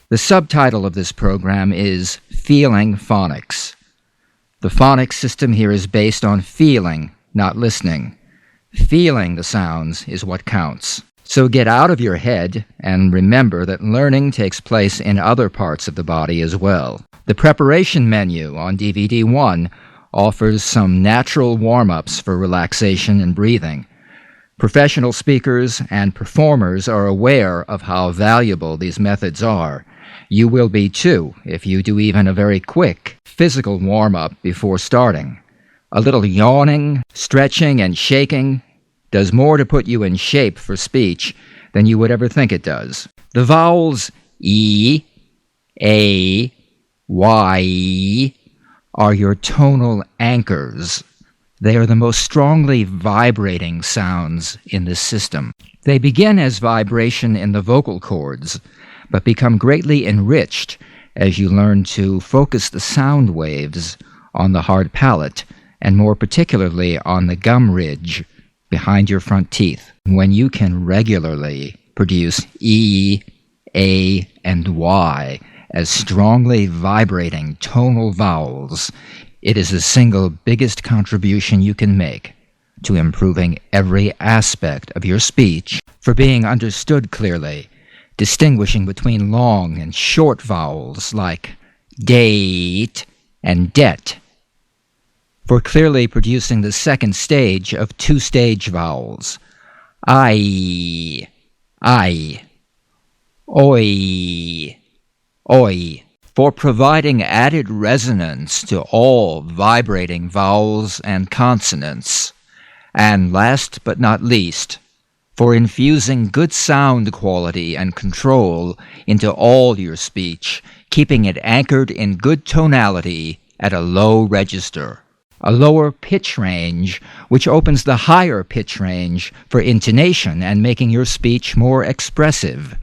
The subtitle of this program is Feeling Phonics. The phonics system here is based on feeling, not listening. Feeling the sounds is what counts. So get out of your head and remember that learning takes place in other parts of the body as well. The preparation menu on DVD 1 offers some natural warm-ups for relaxation and breathing. Professional speakers and performers are aware of how valuable these methods are. You will be too if you do even a very quick physical warm-up before starting. A little yawning, stretching, and shaking does more to put you in shape for speech than you would ever think it does. The vowels E, A, Y are your tonal anchors. They are the most strongly vibrating sounds in this system. They begin as vibration in the vocal cords, but become greatly enriched as you learn to focus the sound waves on the hard palate, and more particularly on the gum ridge behind your front teeth. When you can regularly produce E, A, and Y as strongly vibrating tonal vowels, it is the single biggest contribution you can make to improving every aspect of your speech, for being understood clearly, distinguishing between long and short vowels like date and det, for clearly producing the second stage of two-stage vowels, I, oi, oi, for providing added resonance to all vibrating vowels and consonants, and last but not least, for infusing good sound quality and control into all your speech, keeping it anchored in good tonality at a low register, a lower pitch range, which opens the higher pitch range for intonation and making your speech more expressive.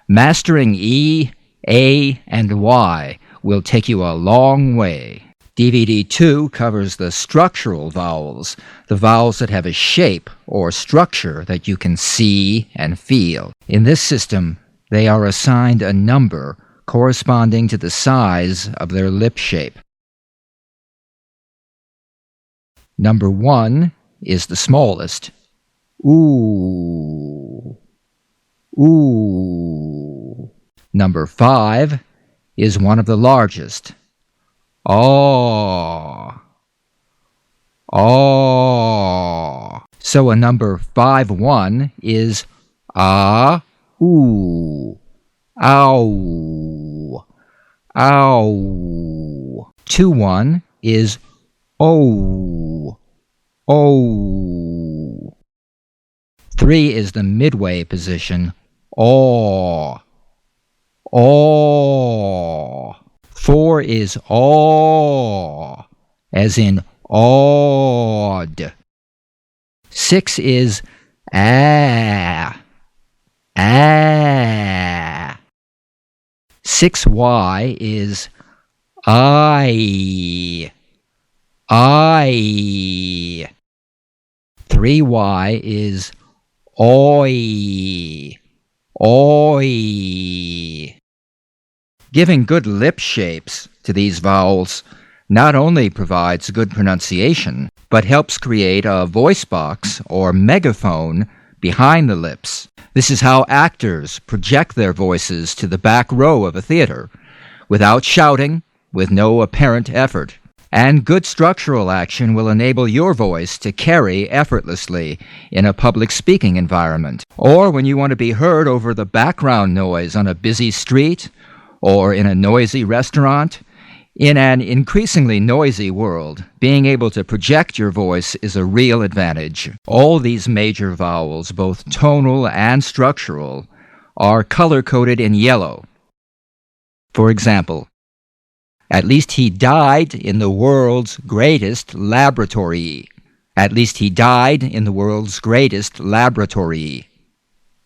Mastering E, A, and Y will take you a long way. DVD 2 covers the structural vowels, the vowels that have a shape or structure that you can see and feel. In this system, they are assigned a number corresponding to the size of their lip shape. Number 1 is the smallest. Ooh. Ooh. Number 5 is one of the largest. Aw. Aw. So a number 5-1 is ah, ooh, ow, ow. 2-1 is oh, oh. 3 is the midway position, aw, aw. 4 is aw, as in awed. 6 is ah, ah. 6Y is I. 3Y is oi, oi. Giving good lip shapes to these vowels not only provides good pronunciation, but helps create a voice box or megaphone behind the lips. This is how actors project their voices to the back row of a theater, without shouting, with no apparent effort. And good structural action will enable your voice to carry effortlessly in a public speaking environment, or when you want to be heard over the background noise on a busy street, or in a noisy restaurant. In an increasingly noisy world, being able to project your voice is a real advantage. All these major vowels, both tonal and structural, are color-coded in yellow. For example, at least he died in the world's greatest laboratory. At least he died in the world's greatest laboratory.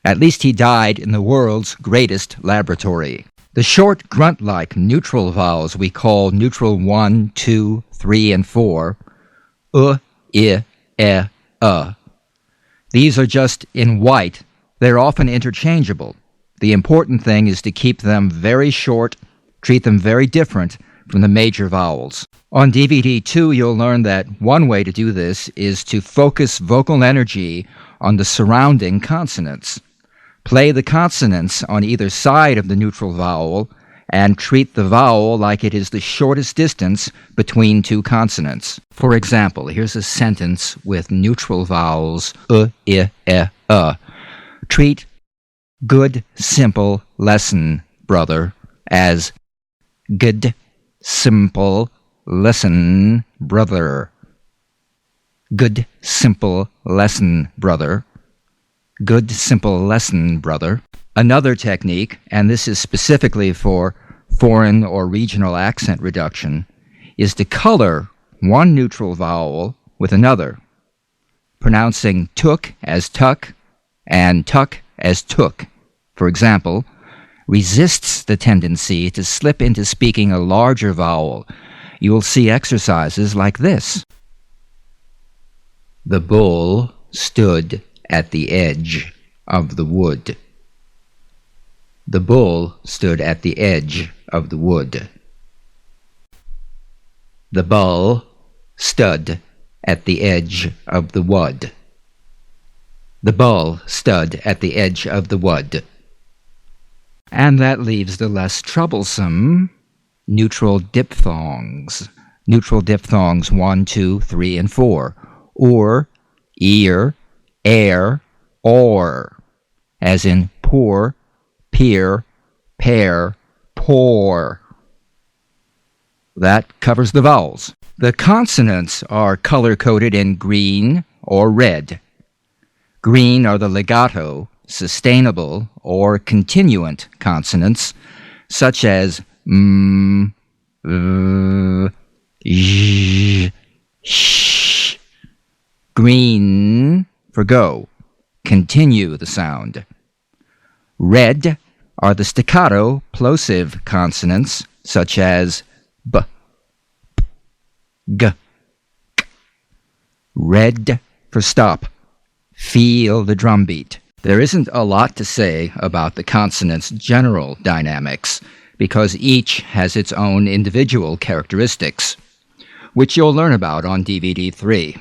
At least he died in the world's greatest laboratory. The short grunt-like neutral vowels we call neutral 1, 2, 3, and 4, I, E, These are just in white. They're often interchangeable. The important thing is to keep them very short, treat them very different from the major vowels. On DVD 2, you'll learn that one way to do this is to focus vocal energy on the surrounding consonants. Play the consonants on either side of the neutral vowel and treat the vowel like it is the shortest distance between two consonants. For example, here's a sentence with neutral vowels I, Treat good, simple lesson, brother, as good, simple lesson, brother. Good, simple lesson, brother. Good, simple lesson, brother. Another technique, and this is specifically for foreign or regional accent reduction, is to color one neutral vowel with another, pronouncing took as tuck and tuck as took. For example, resists the tendency to slip into speaking a larger vowel. You will see exercises like this. The bull stood at the edge of the wood. The bull stood at the edge of the wood. The bull stood at the edge of the wood. The bull stood at the edge of the wood. And that leaves the less troublesome neutral diphthongs. Neutral diphthongs 1, 2, 3, and 4. Or, ear, air, or. As in poor, peer, pair, poor. That covers the vowels. The consonants are color-coded in green or red. Green are the legato, sustainable, or continuant consonants, such as m, j, sh. Green for go. Continue the sound. Red are the staccato, plosive consonants, such as b, p, g, k. Red for stop. Feel the drum beat. There isn't a lot to say about the consonants' general dynamics, because each has its own individual characteristics, which you'll learn about on DVD 3.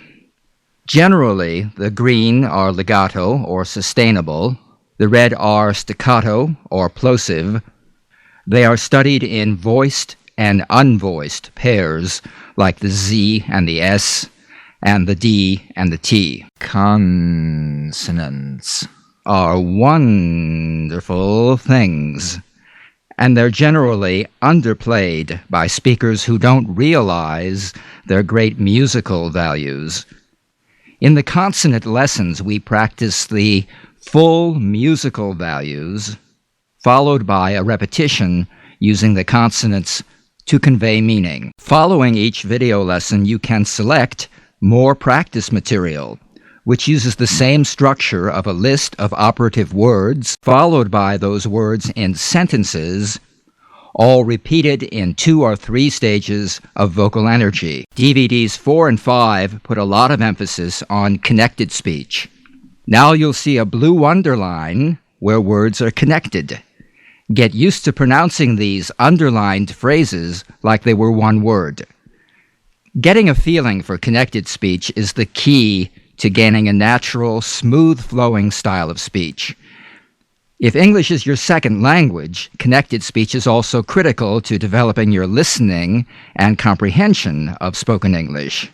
Generally, the green are legato or sustainable, the red are staccato or plosive. They are studied in voiced and unvoiced pairs, like the Z and the S, and the D and the T. Consonants are wonderful things, and they're generally underplayed by speakers who don't realize their great musical values. In the consonant lessons, we practice the full musical values, followed by a repetition using the consonants to convey meaning. Following each video lesson, you can select more practice material, which uses the same structure of a list of operative words, followed by those words in sentences, all repeated in 2 or 3 stages of vocal energy. DVDs 4 and 5 put a lot of emphasis on connected speech. Now you'll see a blue underline where words are connected. Get used to pronouncing these underlined phrases like they were one word. Getting a feeling for connected speech is the key to gaining a natural, smooth-flowing style of speech. If English is your second language, connected speech is also critical to developing your listening and comprehension of spoken English.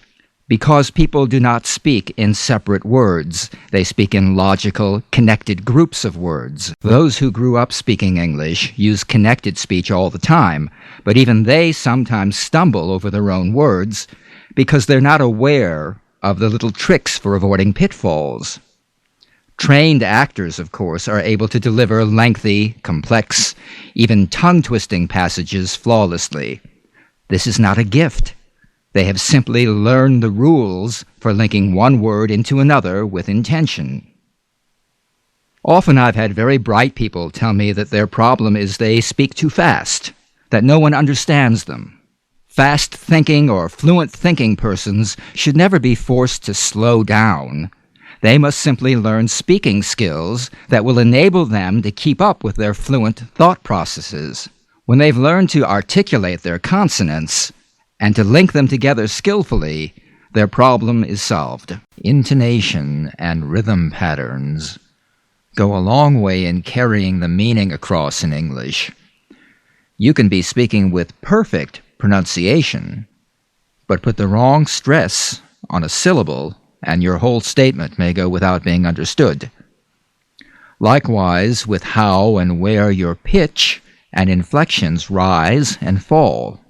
Because people do not speak in separate words, they speak in logical, connected groups of words. Those who grew up speaking English use connected speech all the time, but even they sometimes stumble over their own words because they're not aware of the little tricks for avoiding pitfalls. Trained actors, of course, are able to deliver lengthy, complex, even tongue-twisting passages flawlessly. This is not a gift. They have simply learned the rules for linking one word into another with intention. Often I've had very bright people tell me that their problem is they speak too fast, that no one understands them. Fast-thinking or fluent-thinking persons should never be forced to slow down. They must simply learn speaking skills that will enable them to keep up with their fluent thought processes. When they've learned to articulate their consonants and to link them together skillfully, their problem is solved. Intonation and rhythm patterns go a long way in carrying the meaning across in English. You can be speaking with perfect pronunciation, but put the wrong stress on a syllable, and your whole statement may go without being understood. Likewise, with how and where your pitch and inflections rise and fall,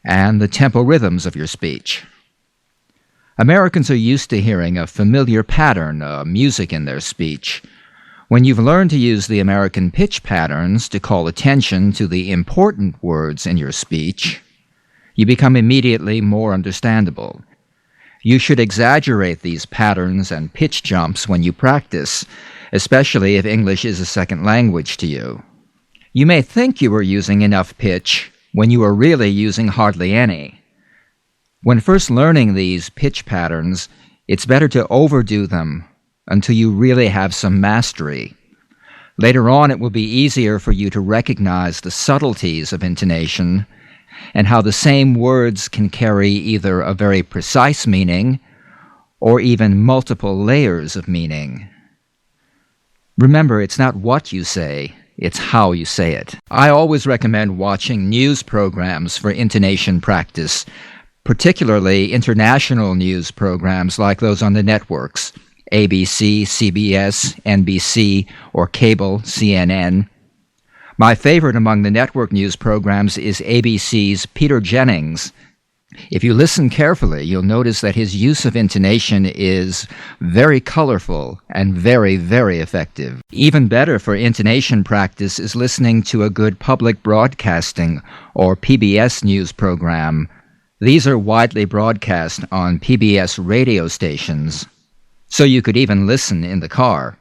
and the tempo rhythms of your speech. Americans are used to hearing a familiar pattern of music in their speech. When you've learned to use the American pitch patterns to call attention to the important words in your speech, you become immediately more understandable. You should exaggerate these patterns and pitch jumps when you practice, especially if English is a second language to you. You may think you are using enough pitch when you are really using hardly any. When first learning these pitch patterns, it's better to overdo them until you really have some mastery. Later on, it will be easier for you to recognize the subtleties of intonation and how the same words can carry either a very precise meaning or even multiple layers of meaning. Remember, it's not what you say, it's how you say it. I always recommend watching news programs for intonation practice, particularly international news programs like those on the networks, ABC, CBS, NBC, or cable, CNN. My favorite among the network news programs is ABC's Peter Jennings. If you listen carefully, you'll notice that his use of intonation is very colorful and very, very effective. Even better for intonation practice is listening to a good public broadcasting or PBS news program. These are widely broadcast on PBS radio stations, so you could even listen in the car.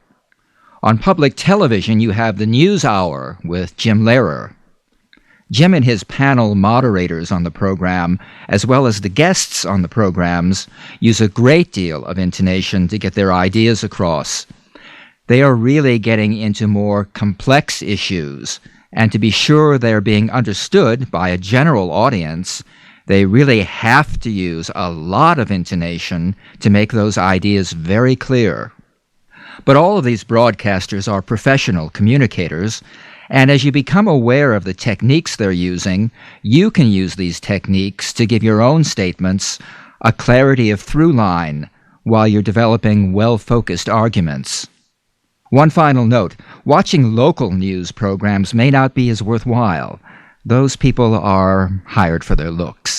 On public television, you have the News Hour with Jim Lehrer. Jim and his panel moderators on the program, as well as the guests on the programs, use a great deal of intonation to get their ideas across. They are really getting into more complex issues, and to be sure they are being understood by a general audience, they really have to use a lot of intonation to make those ideas very clear. But all of these broadcasters are professional communicators, and as you become aware of the techniques they're using, you can use these techniques to give your own statements a clarity of through line while you're developing well-focused arguments. One final note, watching local news programs may not be as worthwhile. Those people are hired for their looks.